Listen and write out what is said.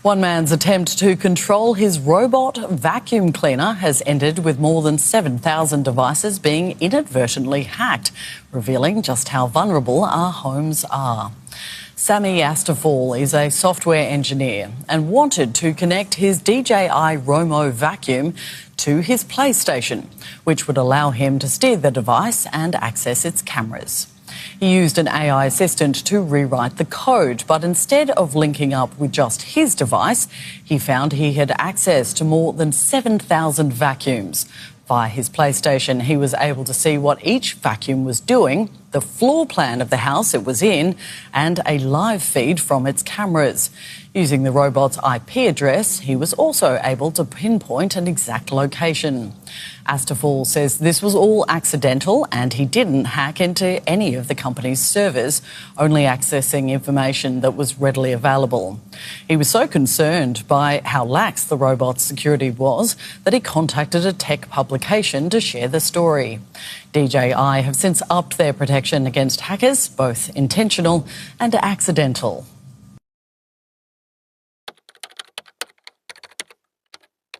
One man's attempt to control his robot vacuum cleaner has ended with more than 7,000 devices being inadvertently hacked, revealing just how vulnerable our homes are. Sammy Astafall is a software engineer and wanted to connect his DJI Romo vacuum to his PlayStation, which would allow him to steer the device and access its cameras. He used an AI assistant to rewrite the code, but instead of linking up with just his device, he found he had access to more than 7,000 vacuums. Via his PlayStation, he was able to see what each vacuum was doing, the floor plan of the house it was in, and a live feed from its cameras. Using the robot's IP address, he was also able to pinpoint an exact location. Astafall says this was all accidental and he didn't hack into any of the company's servers, only accessing information that was readily available. He was so concerned by how lax the robot's security was that he contacted a tech publication to share the story. DJI have since upped their protection against hackers, both intentional and accidental.